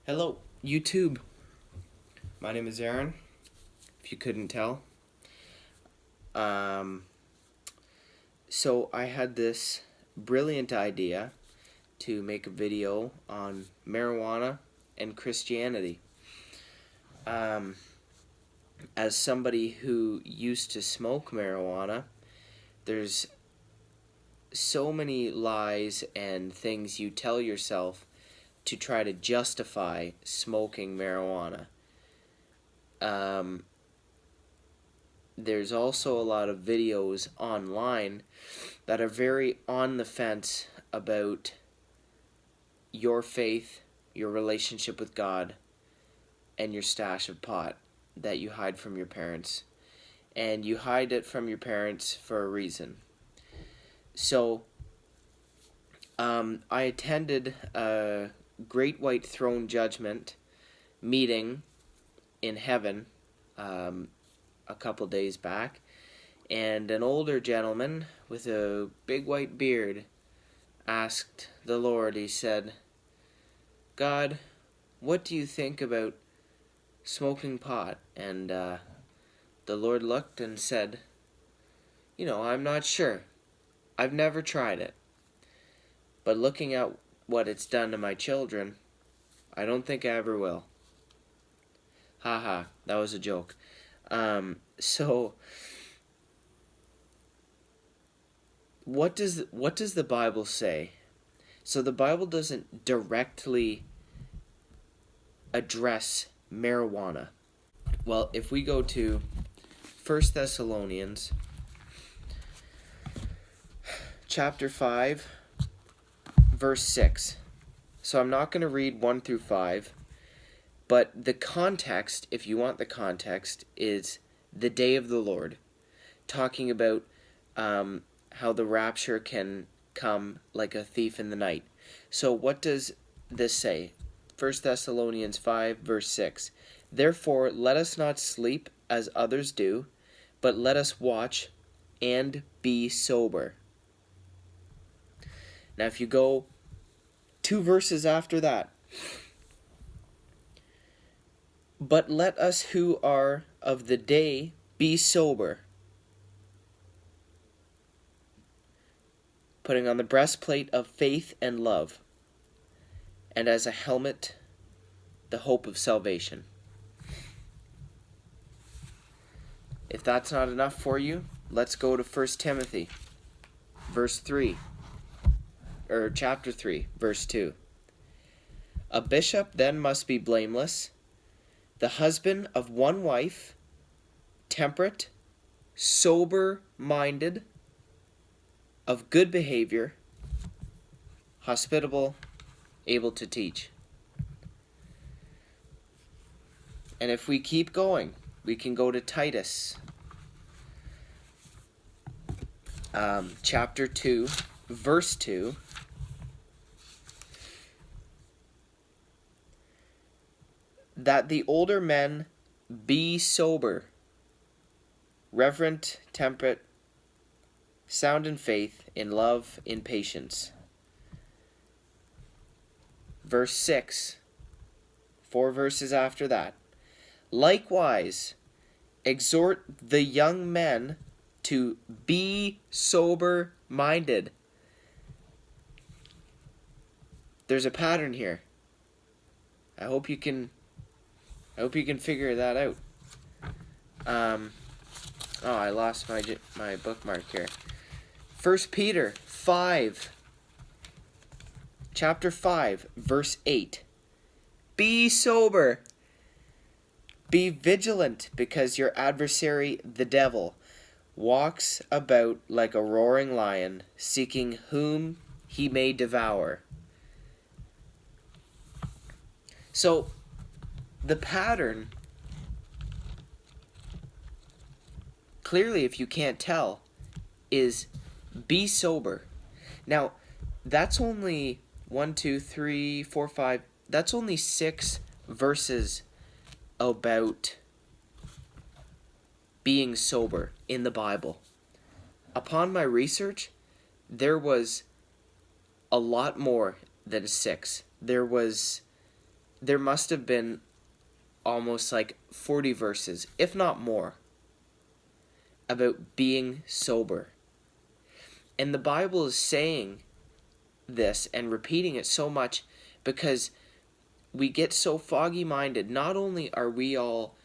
Hello, YouTube. My name is Aaron, if you couldn't tell. Um, so I had this brilliant idea to make a video on marijuana and Christianity. As somebody who used to smoke marijuana, there's so many lies and things you tell yourself to try to justify smoking marijuana. There's also a lot of videos online that are very on the fence about your faith, your relationship with God, and your stash of pot that you hide from your parents. And you hide it from your parents for a reason. So, I attended a Great White Throne Judgment meeting in heaven a couple days back, and an older gentleman with a big white beard asked the Lord, he said, "God, what do you think about smoking pot?" And the Lord looked and said, "I'm not sure. I've never tried it. But looking at what it's done to my children, I don't think I ever will." Haha, that was a joke. So what does the Bible say? So the Bible doesn't directly address marijuana. Well, if we go to 1 Thessalonians chapter 5 verse 6. So I'm not going to read 1 through 5, but the context, if you want the context, is the day of the Lord, talking about how the rapture can come like a thief in the night. So what does this say? 1 Thessalonians 5 verse 6. "Therefore let us not sleep as others do, but let us watch and be sober." Now if you go 2 verses after that, "But let us who are of the day be sober, putting on the breastplate of faith and love, and as a helmet the hope of salvation." If that's not enough for you, let's go to 1 Timothy verse 3, or chapter 3 verse 2. "A bishop then must be blameless, the husband of one wife, temperate, sober-minded, of good behavior, hospitable, able to teach." And if we keep going, we can go to Titus chapter 2 verse 2. "That the older men be sober, reverent, temperate, sound in faith, in love, in patience." Verse 6, 4 verses after that. "Likewise, exhort the young men to be sober-minded." There's a pattern here. I hope you can figure that out. I lost my bookmark here. 1 Peter 5, chapter 5, verse 8. "Be sober, be vigilant, because your adversary, the devil, walks about like a roaring lion, seeking whom he may devour." So, the pattern, clearly if you can't tell, is be sober. Now, that's only 1, 2, 3, 4, 5, that's only 6 verses about being sober in the Bible. Upon my research, there was a lot more than 6. There was there must have been almost like 40 verses, if not more, about being sober. And the Bible is saying this and repeating it so much because we get so foggy minded. Not only are we all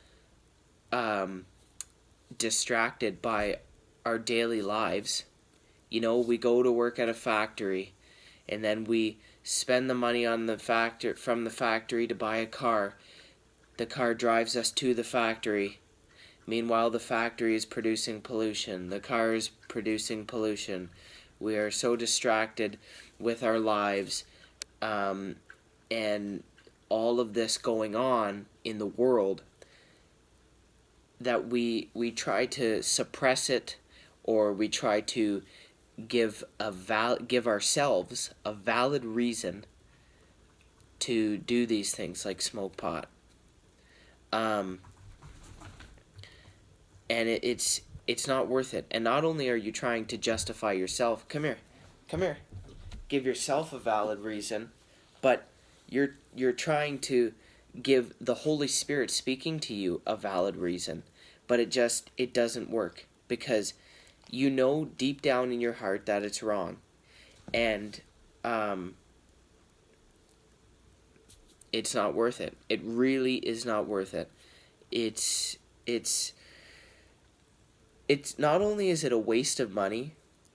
distracted by our daily lives, we go to work at a factory and then we spend the money on from the factory to buy a car. The car drives us to the factory. Meanwhile, the factory is producing pollution. The car is producing pollution. We are so distracted with our lives, and all of this going on in the world, that we try to suppress it, or we try to give ourselves a valid reason to do these things like smoke pot. And it's not worth it. And not only are you trying to justify yourself, come here, give yourself a valid reason, but you're trying to give the Holy Spirit speaking to you a valid reason. But it doesn't work, because deep down in your heart that it's wrong. And it's not worth it. It really is not worth it. It's not only is it a waste of money,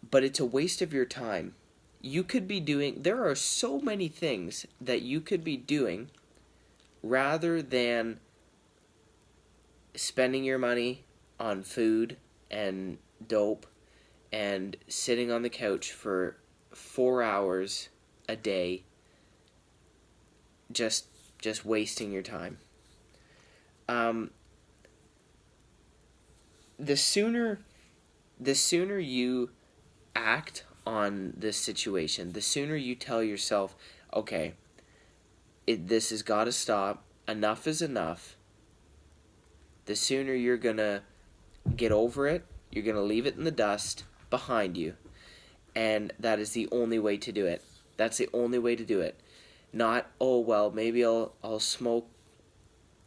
but it's a waste of your time. There are so many things that you could be doing rather than spending your money on food and dope and sitting on the couch for 4 hours a day, just wasting your time. The sooner you act on this situation, the sooner you tell yourself, okay, this has got to stop, enough is enough, the sooner you're going to get over it, you're going to leave it in the dust behind you. And that is the only way to do it. That's the only way to do it. Not, oh, well, maybe I'll smoke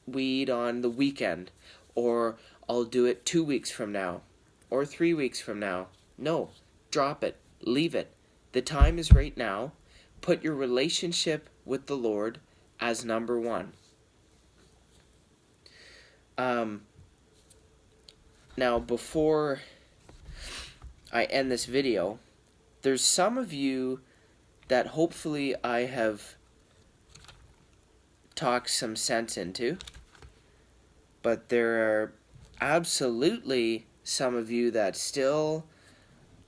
weed on the weekend, or I'll do it 2 weeks from now, or 3 weeks from now. No, drop it. Leave it. The time is right now. Put your relationship with the Lord as number one. Now, before I end this video, there's some of you that hopefully I have talked some sense into, but there are absolutely some of you that still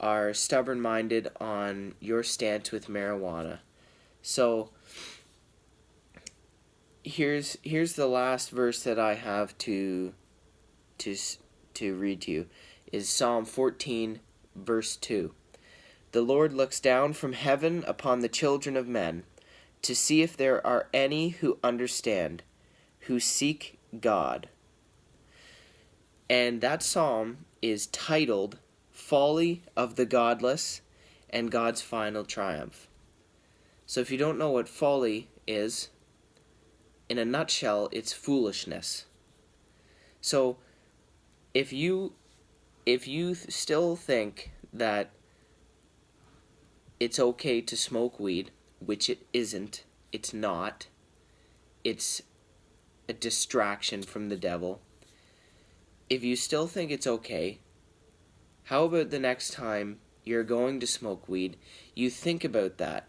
are stubborn-minded on your stance with marijuana. So here's the last verse that I have to read to you, is Psalm 14, verse 2. The Lord looks down from heaven upon the children of men to see if there are any who understand, who seek God. And that psalm is titled Folly of the Godless and God's Final Triumph. So if you don't know what folly is, in a nutshell, it's foolishness. So if you still think that it's okay to smoke weed, which it isn't, it's not, it's a distraction from the devil. If you still think it's okay, how about the next time you're going to smoke weed, you think about that.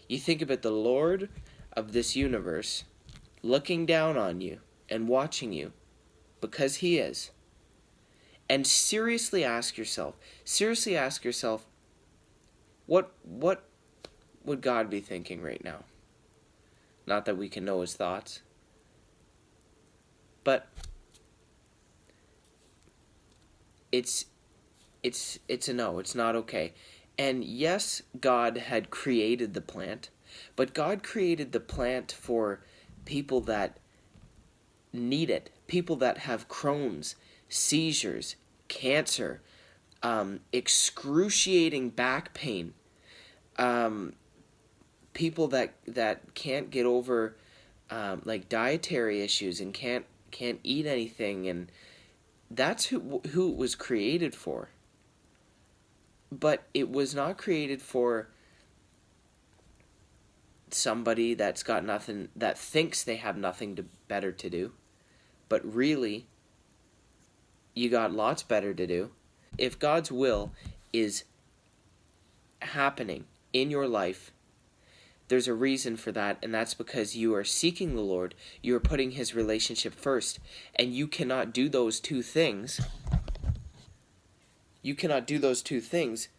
You think about the Lord of this universe looking down on you and watching you, because He is. And seriously ask yourself, what would God be thinking right now? Not that we can know His thoughts, but it's a no. It's not okay. And yes, God had created the plant, but God created the plant for people that need it, people that have Crohn's, seizures, cancer, excruciating back pain, people that can't get over like dietary issues and can't eat anything, and that's who it was created for. But it was not created for somebody that's got nothing, that thinks they have nothing better to do. But really, you got lots better to do. If God's will is happening in your life, there's a reason for that, and that's because you are seeking the Lord, you are putting His relationship first, and you cannot do those two things. You cannot do those two things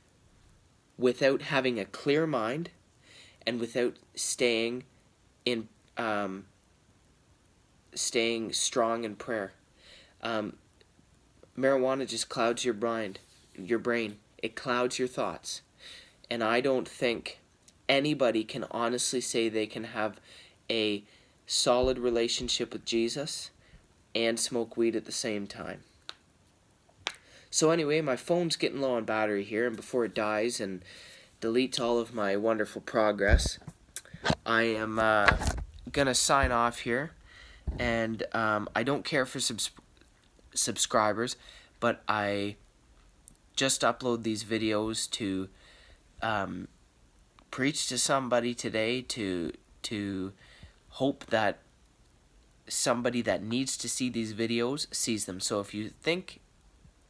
without having a clear mind and without staying strong in prayer. Marijuana just clouds your brain. It clouds your thoughts. And I don't think anybody can honestly say they can have a solid relationship with Jesus and smoke weed at the same time. So anyway, my phone's getting low on battery here, and before it dies and deletes all of my wonderful progress, I am gonna sign off here. And I don't care for subscribers, but I just upload these videos to preach to somebody today, to hope that somebody that needs to see these videos sees them. So if you think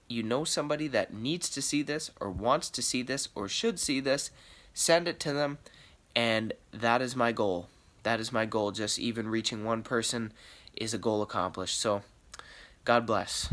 you know somebody that needs to see this, or wants to see this, or should see this, send it to them, and that is my goal. That is my goal. Just even reaching one person is a goal accomplished. So, God bless.